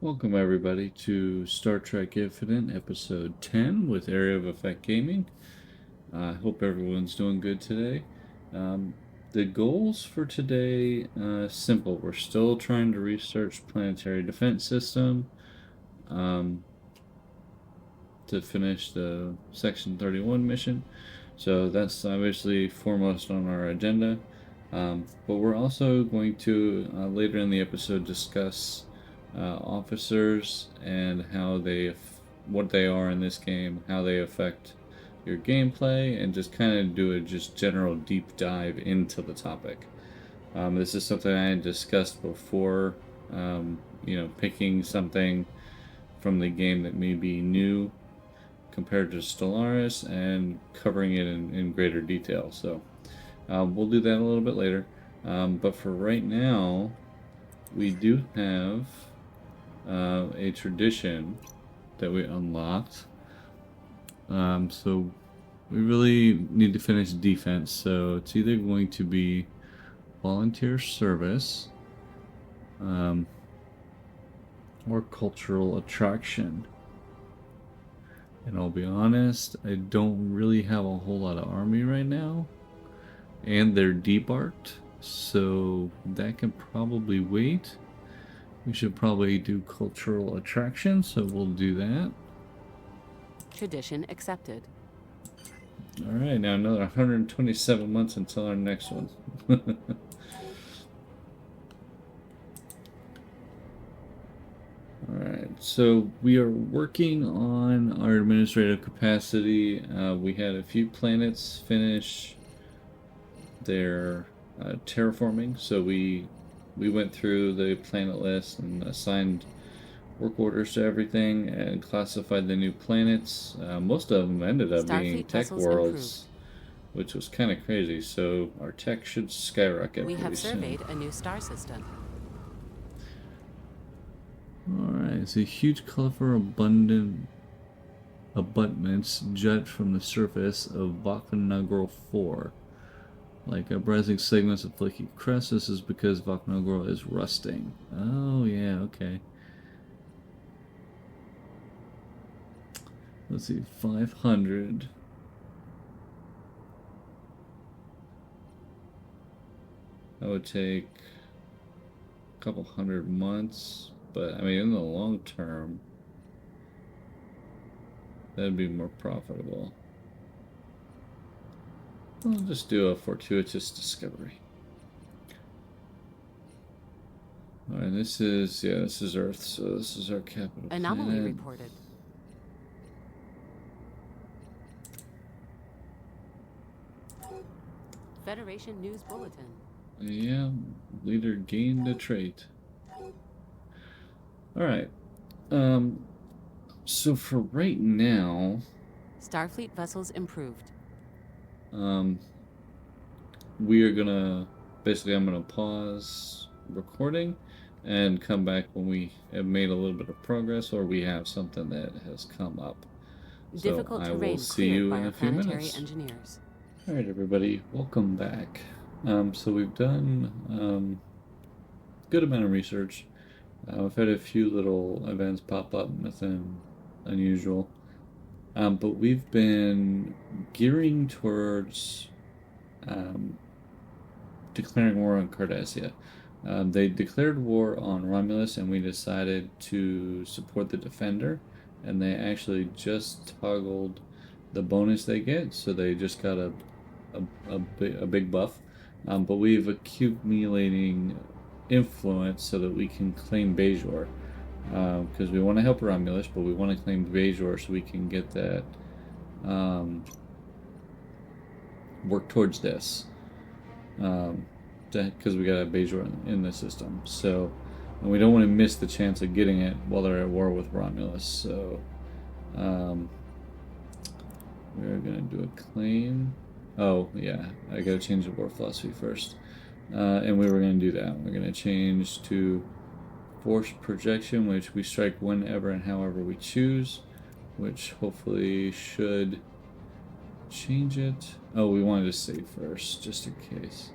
Welcome everybody to Star Trek Infinite Episode 10 with Area of Effect Gaming. I hope everyone's doing good today. The goals for today, simple. We're still trying to research Planetary Defense System to finish the Section 31 mission. So that's obviously foremost on our agenda. But we're also going to, later in the episode, discuss officers and how what they are in this game, how they affect your gameplay, and just kind of do a just general deep dive into the topic. This is something I had discussed before, picking something from the game that may be new compared to Stellaris and covering it in greater detail. So we'll do that a little bit later. But for right now, we do have a tradition that we unlocked. So we really need to finish defense. So it's either going to be volunteer service or cultural attraction. And I'll be honest, I don't really have a whole lot of army right now. And they're debarked, so that can probably wait. We should probably do cultural attraction, so we'll do that. Tradition accepted. Alright, now another 127 months until our next one. Alright, so we are working on our administrative capacity. We had a few planets finish their terraforming, so we went through the planet list and assigned work orders to everything and classified the new planets. Most of them ended up being tech worlds, which was kind of crazy, so our tech should skyrocket. We have surveyed a new star system. Alright, it's a huge colorful abutments jut from the surface of Vaknagro 4. Like uprising segments of flaky crust. This is because Vaknagro is rusting. Oh, yeah, okay. Let's see, 500. That would take a couple hundred months, but I mean, in the long term, that'd be more profitable. We'll just do a fortuitous discovery. Alright, this is Earth, so this is our capital Anomaly planet. reported. Federation News Bulletin. Yeah, leader gained a trait. Alright, so for right now... Starfleet vessels improved. We are gonna, basically I'm gonna pause recording and come back when we have made a little bit of progress or we have something that has come up. Difficult so I terrain will see you in a few planetary minutes. Engineers. Alright everybody, welcome back. So we've done good amount of research. We've had a few little events pop up, nothing unusual. But we've been gearing towards declaring war on Cardassia. They declared war on Romulus, and we decided to support the Defender. And they actually just toggled the bonus they get, so they just got a big buff. But we've accumulating influence so that we can claim Bajor. Because we want to help Romulus, but we want to claim Bajor so we can get that work towards this. Because we got a Bajor in the system. So, and we don't want to miss the chance of getting it while they're at war with Romulus. So, we're going to do a claim. Oh, yeah, I got to change the war philosophy first. And we were going to do that. We're going to change to force projection, which we strike whenever and however we choose, which hopefully should change it. Oh, we wanted to save first, just in case.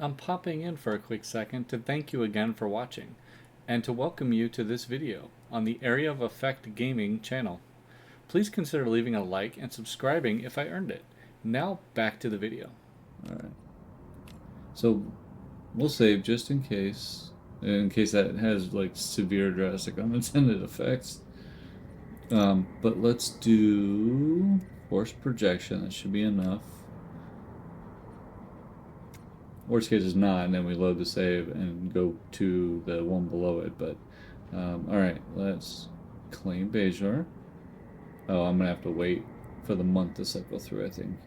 I'm popping in for a quick second to thank you again for watching, and to welcome you to this video on the Area of Effect Gaming channel. Please consider leaving a like and subscribing if I earned it. Now back to the video. Alright. So we'll save just in case that has like severe drastic unintended effects. But let's do force projection. That should be enough. Worst case is not, and then we load the save and go to the one below it. But alright, let's claim Bajor. Oh, I'm gonna have to wait for the month to cycle through, I think.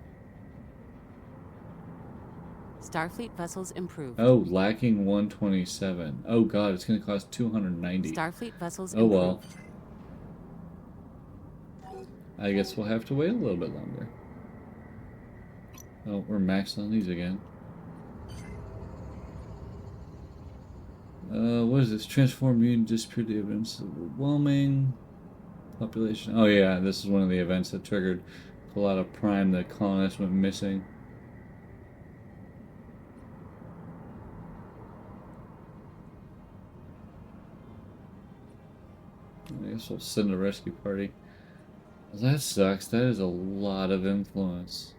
Starfleet vessels improved. Oh, lacking 127. Oh god, it's gonna cost 290. Starfleet vessels Oh improved. well. I guess we'll have to wait a little bit longer. Oh, we're maxed on these again. What is this? Transform mutant disappeared the events overwhelming population. Oh yeah, this is one of the events that triggered a lot of prime. The colonists went missing. I guess we'll send a rescue party. That sucks. That is a lot of influence.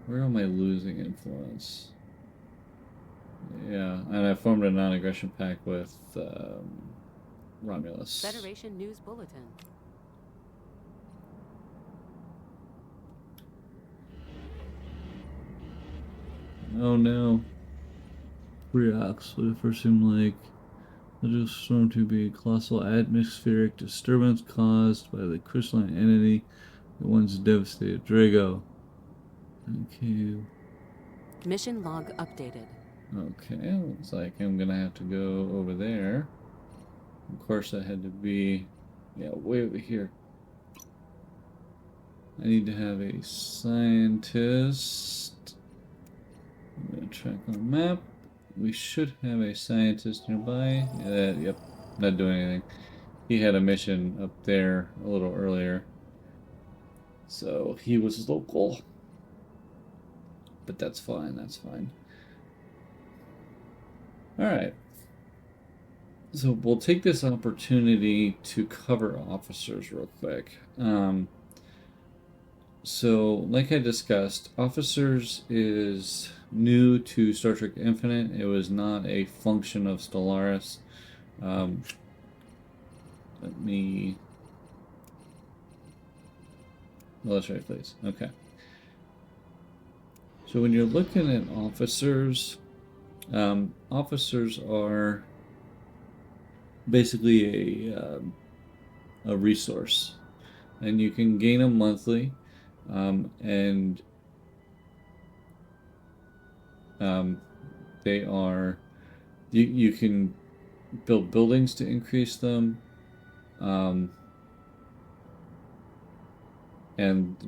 Where am I losing influence? Yeah, and I formed a non-aggression pact with Romulus. Federation News Bulletin. Oh no. Reacts. What it first seemed like the storm to be a colossal atmospheric disturbance caused by the crystalline entity that once devastated Drago. Okay. Mission log updated. Okay, looks like I'm gonna have to go over there. Of course, I had to be, yeah, way over here. I need to have a scientist. I'm gonna check on map. We should have a scientist nearby. Yep, not doing anything. He had a mission up there a little earlier, so he was local. But that's fine, that's fine. Alright. So we'll take this opportunity to cover officers real quick. So, like I discussed, officers is new to Star Trek Infinite. It was not a function of Stellaris. Let me... Well, that's right, please. Okay. So when you're looking at officers, officers are basically a resource, and you can gain them monthly, and they are you can build buildings to increase them, and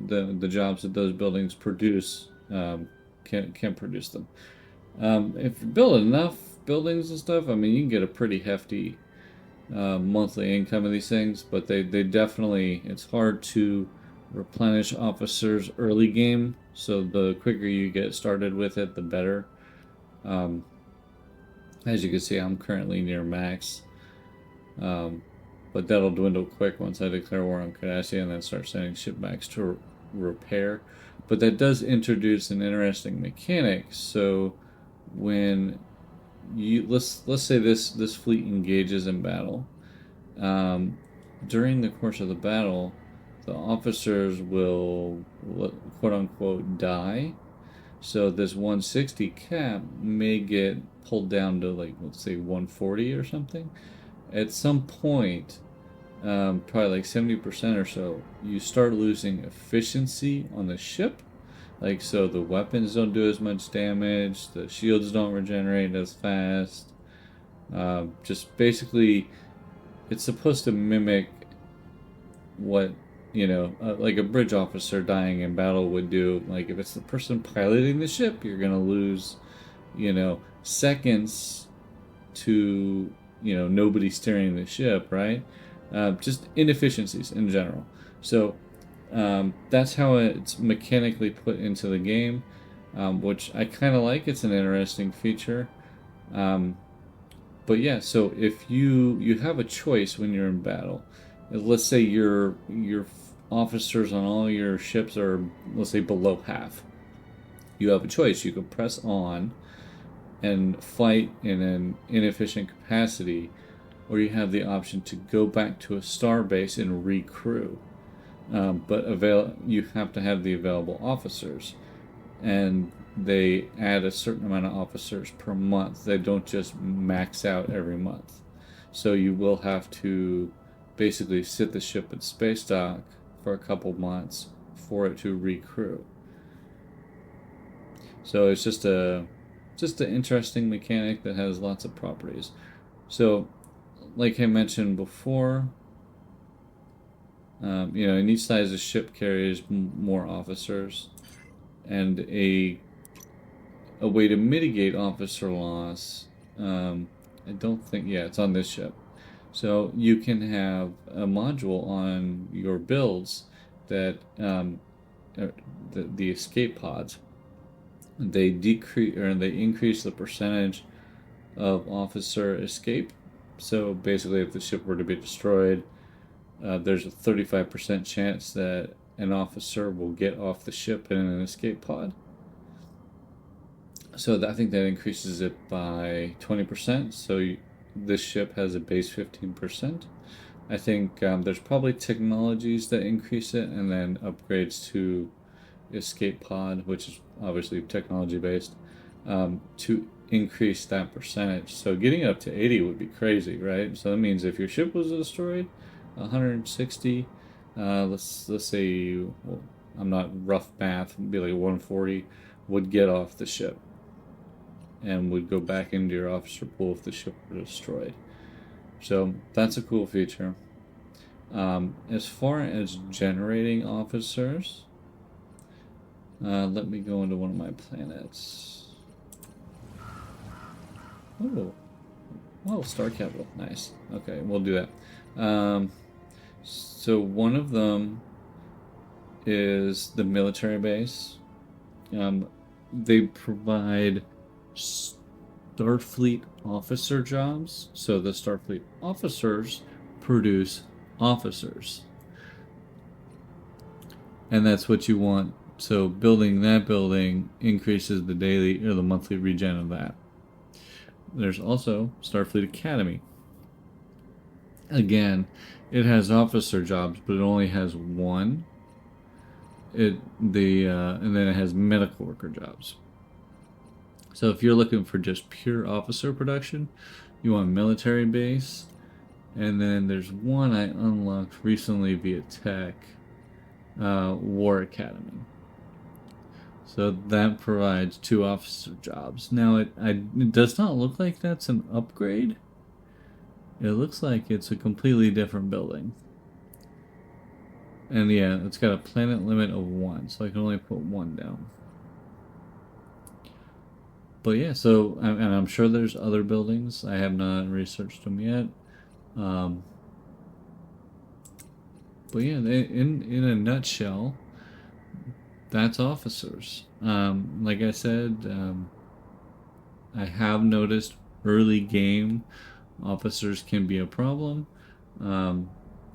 the jobs that those buildings produce can produce them. If you build enough buildings and stuff, I mean, you can get a pretty hefty monthly income of these things, but they definitely, it's hard to replenish officers early game, so the quicker you get started with it, the better. As you can see, I'm currently near max, but that'll dwindle quick once I declare war on Cardassia and then start sending ship backs to repair. But that does introduce an interesting mechanic. So when you let's say this fleet engages in battle, during the course of the battle, the officers will quote unquote die. So this 160 cap may get pulled down to, like, let's say 140 or something. At some point, probably like 70% or so, you start losing efficiency on the ship. Like, so the weapons don't do as much damage, the shields don't regenerate as fast. Just basically, it's supposed to mimic what, like a bridge officer dying in battle would do. Like, if it's the person piloting the ship, you're gonna lose, seconds to, nobody steering the ship, right? Just inefficiencies in general. So that's how it's mechanically put into the game. which I kind of like. It's an interesting feature. But yeah, so if you have a choice when you're in battle, let's say your officers on all your ships are, let's say, below half. You have a choice. You can press on and fight in an inefficient capacity, or you have the option to go back to a star base and recrew. But you have to have the available officers, and they add a certain amount of officers per month. They don't just max out every month. So you will have to basically sit the ship at space dock for a couple months for it to recrew. So it's just an interesting mechanic that has lots of properties. So, like I mentioned before, in each size of ship carries more officers, and a way to mitigate officer loss. I don't think, it's on this ship. So you can have a module on your builds that the escape pods. They increase the percentage of officer escape. So basically, if the ship were to be destroyed, there's a 35% chance that an officer will get off the ship in an escape pod. So I think that increases it by 20%. So this ship has a base 15%. I think there's probably technologies that increase it, and then upgrades to escape pod, which is obviously technology based, to increase that percentage. So getting it up to 80 would be crazy, right? So that means if your ship was destroyed, 160, let's say, well, I'm not rough math, it'd be like 140 would get off the ship and would go back into your officer pool if the ship were destroyed. So that's a cool feature. As far as generating officers, let me go into one of my planets. Oh, Star Capital. Nice. Okay, we'll do that. So one of them is the military base. They provide Starfleet officer jobs. So the Starfleet officers produce officers. And that's what you want. So building that building increases the daily or the monthly regen of that. There's also Starfleet Academy. Again, it has officer jobs, but it only has one. And then it has medical worker jobs. So if you're looking for just pure officer production, you want military base. And then there's one I unlocked recently via tech, War Academy. So that provides 2 officer jobs. Now it does not look like that's an upgrade. It looks like it's a completely different building. And yeah, it's got a planet limit of 1, so I can only put 1 down. But yeah, so, and I'm sure there's other buildings. I have not researched them yet. But yeah, in a nutshell, that's officers. Like I said, I have noticed early game officers can be a problem.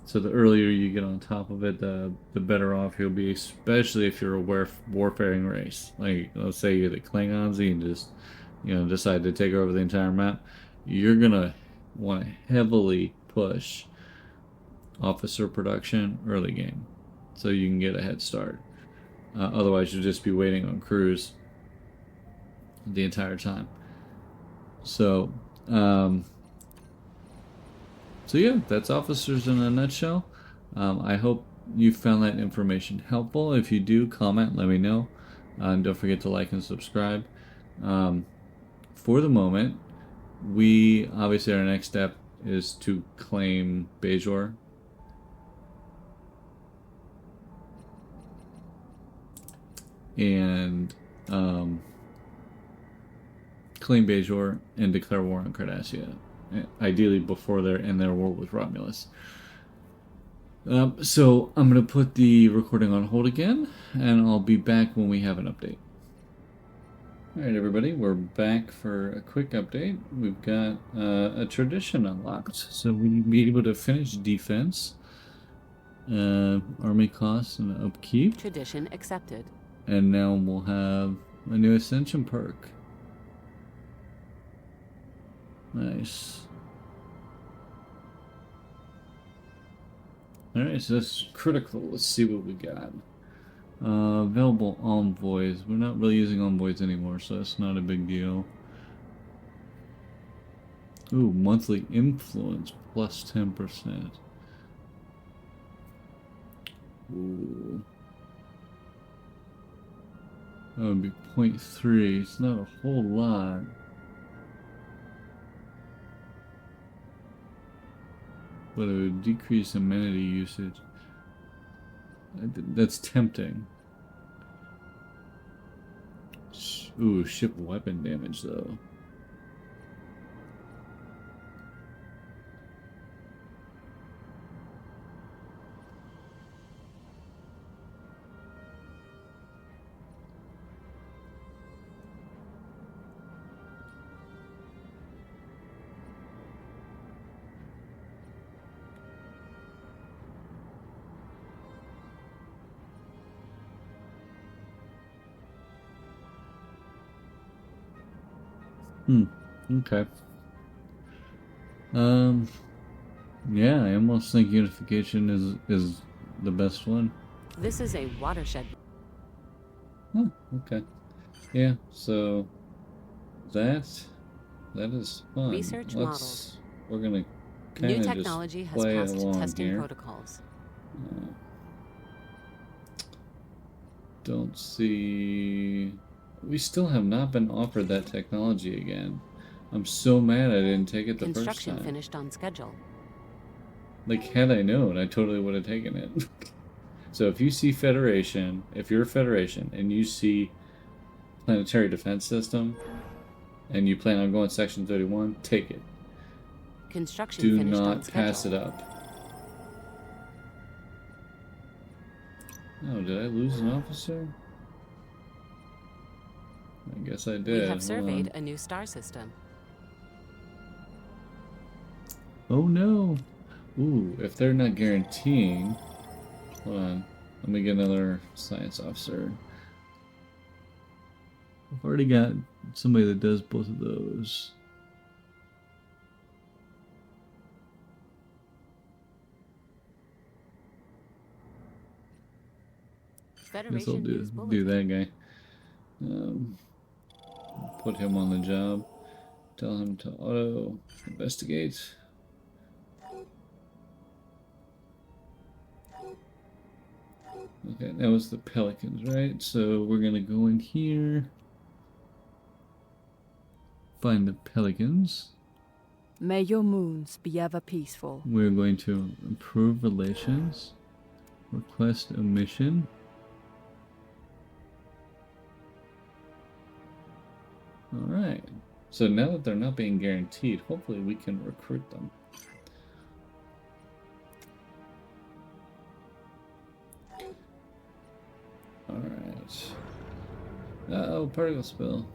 So the earlier you get on top of it, the better off you'll be, especially if you're a warfaring race. Like, let's say you're the Klingons and you just, decide to take over the entire map. You're gonna want to heavily push officer production early game, so you can get a head start. Otherwise, you'll just be waiting on crews the entire time. So yeah, that's officers in a nutshell. I hope you found that information helpful. If you do, comment, let me know. And don't forget to like and subscribe. For the moment, obviously our next step is to claim Bajor. And claim Bajor and declare war on Cardassia. Ideally before they're in their war with Romulus. So I'm going to put the recording on hold again, and I'll be back when we have an update. Alright everybody, we're back for a quick update. We've got a tradition unlocked, so we'll be able to finish defense, army costs and upkeep, Tradition accepted. and now we'll have a new ascension perk. Nice. Alright, so that's critical. Let's see what we got. Available envoys. We're not really using envoys anymore, so that's not a big deal. Ooh, monthly influence plus 10%. Ooh. That would be 0.3. It's not a whole lot. But it would decrease amenity usage. That's tempting. Ooh, ship weapon damage though. Okay. Yeah, I almost think unification is the best one. This is a watershed. Oh, okay. Yeah, so that is fun. Research We're gonna New kind of technology just has play passed along testing here. protocols. Don't see. We still have not been offered that technology again. I'm so mad I didn't take it the first Construction time. finished on schedule. Like, had I known, I totally would have taken it. So if you see Federation, if you're a Federation and you see Planetary Defense System and you plan on going Section 31, take it. Construction Do finished on not schedule. pass it up. Oh, did I lose an officer? I guess I did. We have Hold surveyed on. a new star system. Oh no! Ooh, if they're not guaranteeing... Hold on. Let me get another science officer. I've already got somebody that does both of those. Guess I'll Federation News do Bulletin. that guy. Put him on the job. Tell him to auto investigate. Okay, that was the Pelicans, right? So we're gonna go in here, find the Pelicans. May your moons be ever peaceful. We're going to improve relations, request a mission. Alright, so now that they're not being guaranteed, hopefully we can recruit them. Alright. Oh, particle spill.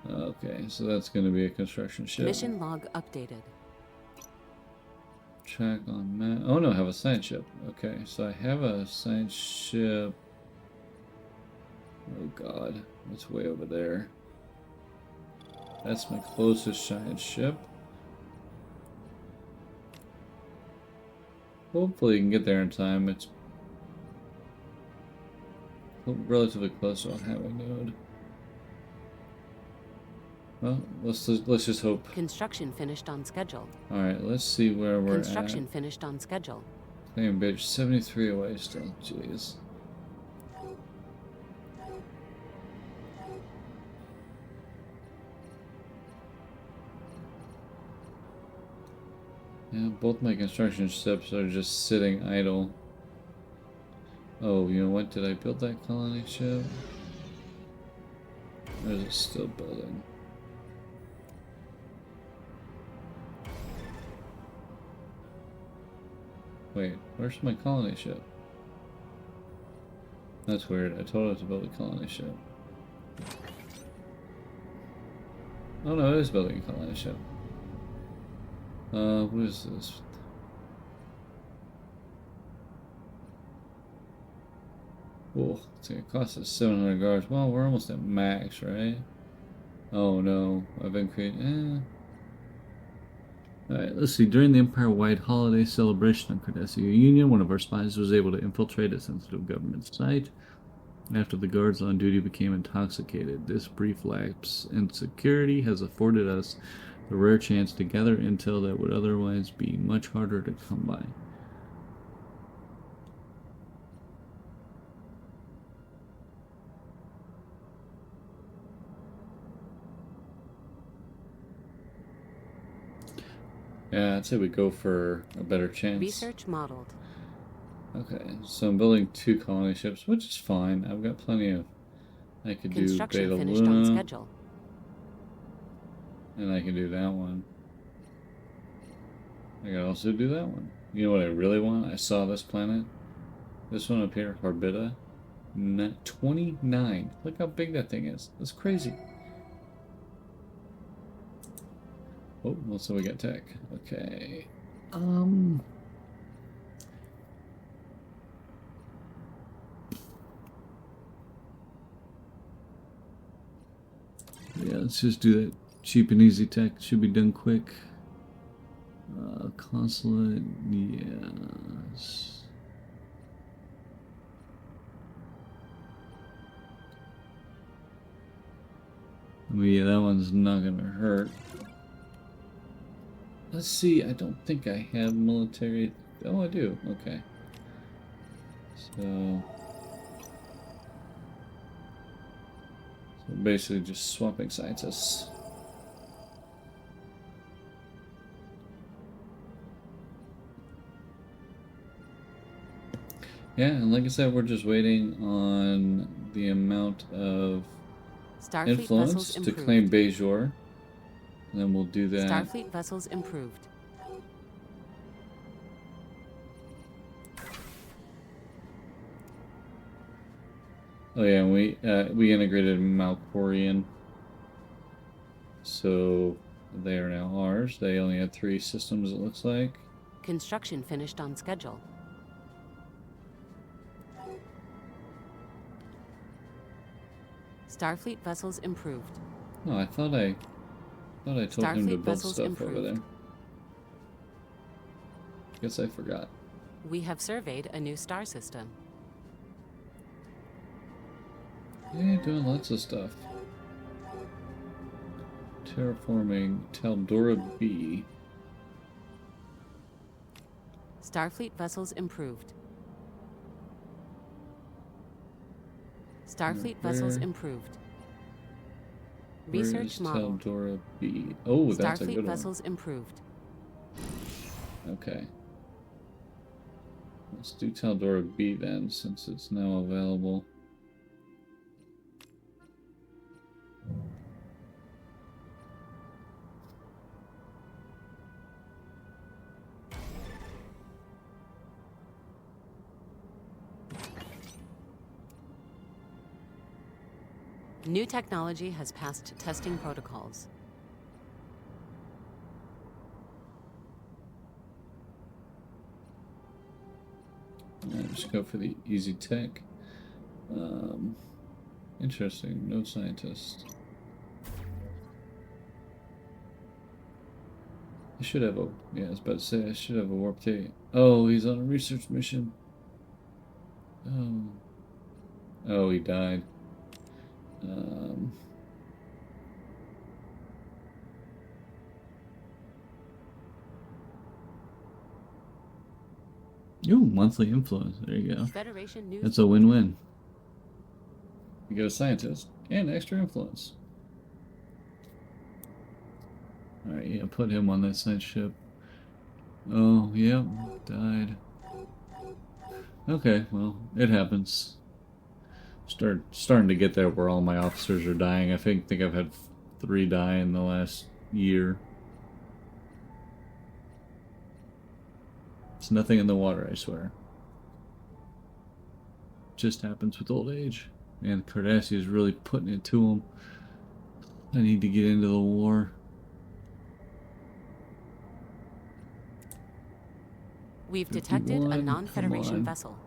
Okay, so that's going to be a construction ship. Mission log updated. Check on map. Oh no, I have a science ship. Okay, so I have a science ship. Oh god, it's way over there. That's my closest science ship. Hopefully you can get there in time. It's relatively close to a highway node. Well, let's just hope. Construction finished on schedule. All right, let's see where we're Construction finished on schedule. at. Claim bitch, 73 away still. Jeez. Yeah, both my construction ships are just sitting idle. Oh, you know what? Did I build that colony ship? Or is it still building? Wait, where's my colony ship? That's weird. I told it to build a colony ship. Oh no, it is building a colony ship. What is this? Oh, it's gonna cost us 700 guards. Well, we're almost at max, right? Oh no, I've been creating. Alright, let's see. During the Empire-wide holiday celebration on Cardassian Union, one of our spies was able to infiltrate a sensitive government site after the guards on duty became intoxicated. This brief lapse in security has afforded us the rare chance to gather intel that would otherwise be much harder to come by. Yeah, I'd say we go for a better chance. Research modeled. Okay, so I'm building 2 colony ships, which is fine. I've got plenty of... I could do Construction Beta finished on Luna, schedule. and I can do that one. I can also do that one. You know what I really want? I saw this planet. This one up here, Orbita. 29. Look how big that thing is. That's crazy. Oh, well, so we got tech. Okay. Yeah, let's just do that. Cheap and easy tech. Should be done quick. Consulate, yes. I mean, yeah, that one's not gonna hurt. Let's see, I don't think I have military. Oh, I do. Okay. So basically just swapping scientists. Yeah, and like I said, we're just waiting on the amount of Starfleet influence vessels to improved. claim Bajor. And then we'll do that. Starfleet vessels improved. Oh yeah, and we integrated Malkorian. So they are now ours. They only had 3 systems, it looks like. Construction finished on schedule. Starfleet vessels improved. No, I thought I told him to Starfleet build vessels stuff over improved. there. Guess I forgot. We have surveyed a new star system. Yeah, doing lots of stuff. Terraforming Taldora B. Starfleet vessels improved. Starfleet vessels Where- improved. Where Research is model. Taldora B? Oh, that's a Starfleet good vessels improved. one. Okay. Let's do Taldora B then, since it's now available. New technology has passed testing protocols. Just go for the easy tech. Interesting. No scientist. I should have a... Yeah, I was about to say I should have a warp T. Oh, he's on a research mission. Oh. Oh, he died. Ooh, monthly influence. There you go. Federation news. That's a win-win. You get a scientist and extra influence. Alright, yeah, put him on that side ship. Oh, yep, died. Okay, well, it happens. Starting to get there where all my officers are dying. I think I've had 3 die in the last year. It's nothing in the water, I swear. Just happens with old age. And Cardassia is really putting it to him. I need to get into the war. We've detected a 51, non-Federation come on. vessel.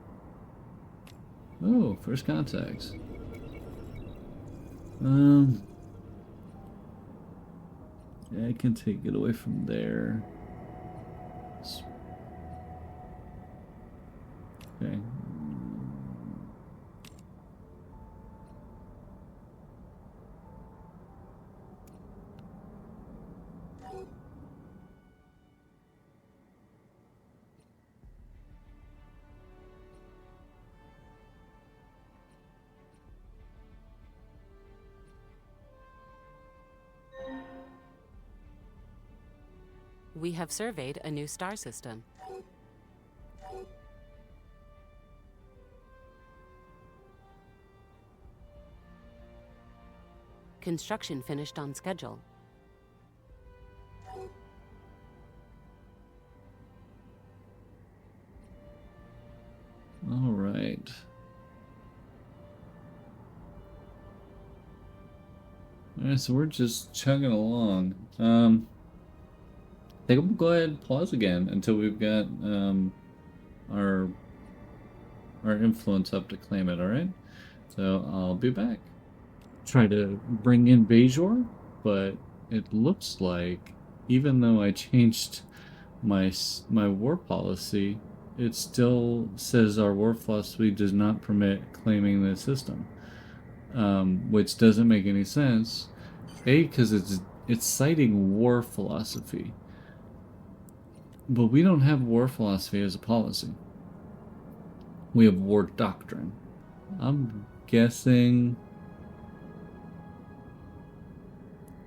Oh, first contacts. Yeah, I can take it away from there. Okay. We have surveyed a new star system. Construction finished on schedule. All right. All right, so we're just chugging along. I think we'll go ahead and pause again until we've got our influence up to claim it. All right. So I'll be back. Try to bring in Bajor, but it looks like even though I changed my war policy, it still says our war philosophy does not permit claiming the system, which doesn't make any sense. A, because it's citing war philosophy, but we don't have war philosophy as a policy. We have war doctrine. I'm guessing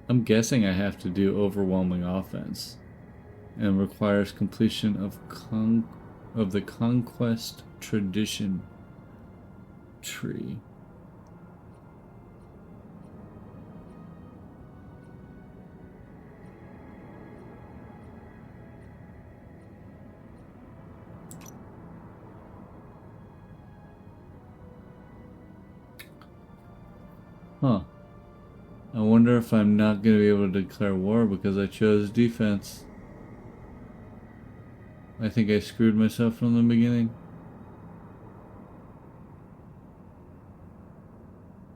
I have to do overwhelming offense, and requires completion of the conquest tradition tree. Huh. I wonder if I'm not going to be able to declare war because I chose defense. I think I screwed myself from the beginning.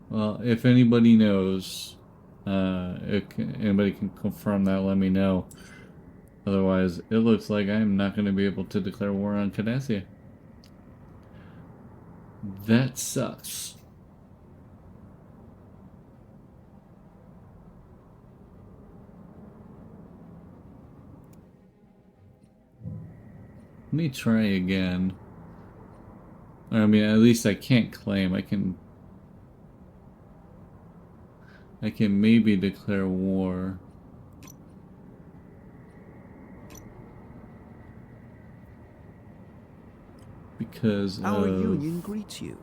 Well, if anybody knows, if anybody can confirm that, let me know. Otherwise, it looks like I'm not going to be able to declare war on Cardassia. That sucks. Let me try again. I mean, at least I can't claim. I can maybe declare war. Because our union greets you.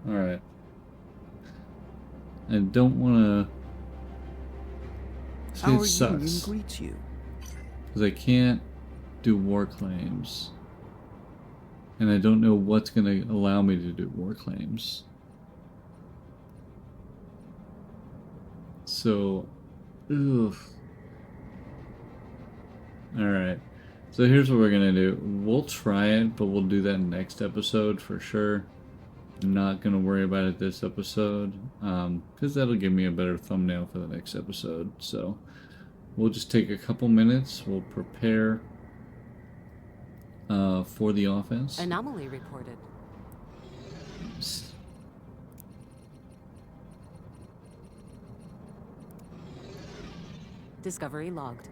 Alright. I don't want to say Our it sucks. union greets you. Because I can't do war claims. And I don't know what's going to allow me to do war claims. So, ugh. Alright. So here's what we're going to do. We'll try it, but we'll do that next episode for sure. I'm not going to worry about it this episode. Because that'll give me a better thumbnail for the next episode. So, we'll just take a couple minutes. We'll prepare for the offense. Anomaly reported. Discovery logged.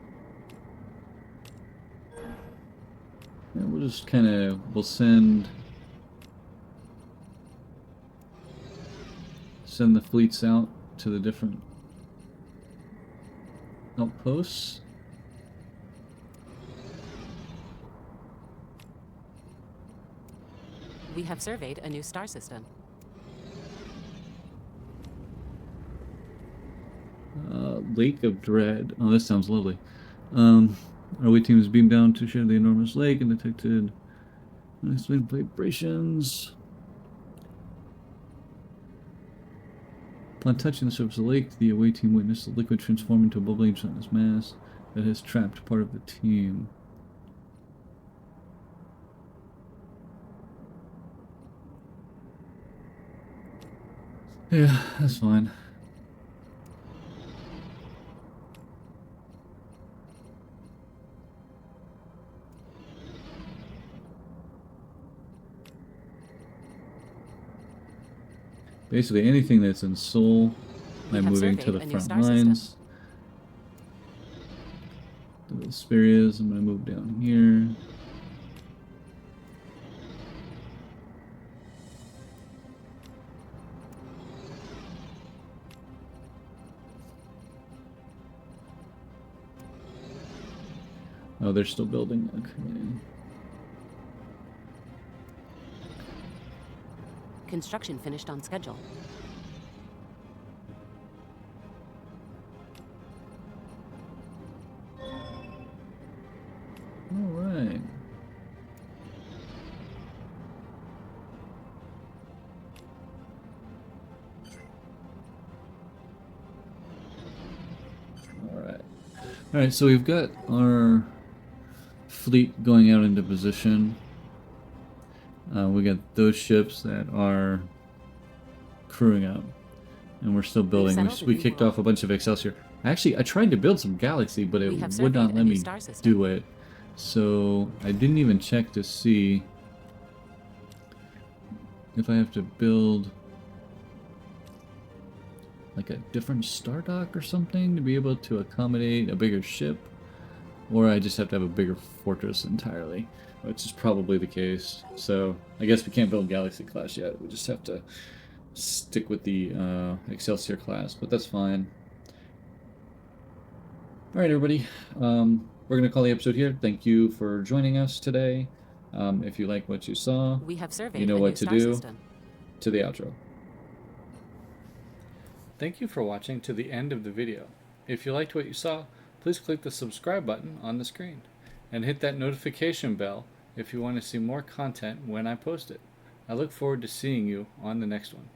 And we'll just kind of, we'll send the fleets out to the different outposts. We have surveyed a new star system. Lake of Dread. Oh, this sounds lovely. Our away team is beamed down to share the enormous lake and detected unexplained vibrations. Upon touching the surface of the lake, the away team witnessed the liquid transform into a bubbling gelatinous mass that has trapped part of the team. Yeah, that's fine. Basically, anything that's in Seoul, I'm moving to the front lines. The Spheres, I'm going to move down here. Oh, they're still building. Okay. Construction finished on schedule. All right. All right, so we've got our fleet going out into position. We got those ships that are crewing up, and we're still building. We kicked off a bunch of Excelsior. Actually, I tried to build some Galaxy, but it would not let me do it. So I didn't even check to see if I have to build like a different star dock or something to be able to accommodate a bigger ship, or I just have to have a bigger fortress entirely, which is probably the case. So I guess we can't build Galaxy class yet. We just have to stick with the Excelsior class, but that's fine. All right, everybody. We're going to call the episode here. Thank you for joining us today. If you like what you saw, We have surveyed you know a what new to star do. system. To the outro. Thank you for watching to the end of the video. If you liked what you saw, please click the subscribe button on the screen and hit that notification bell if you want to see more content when I post it. I look forward to seeing you on the next one.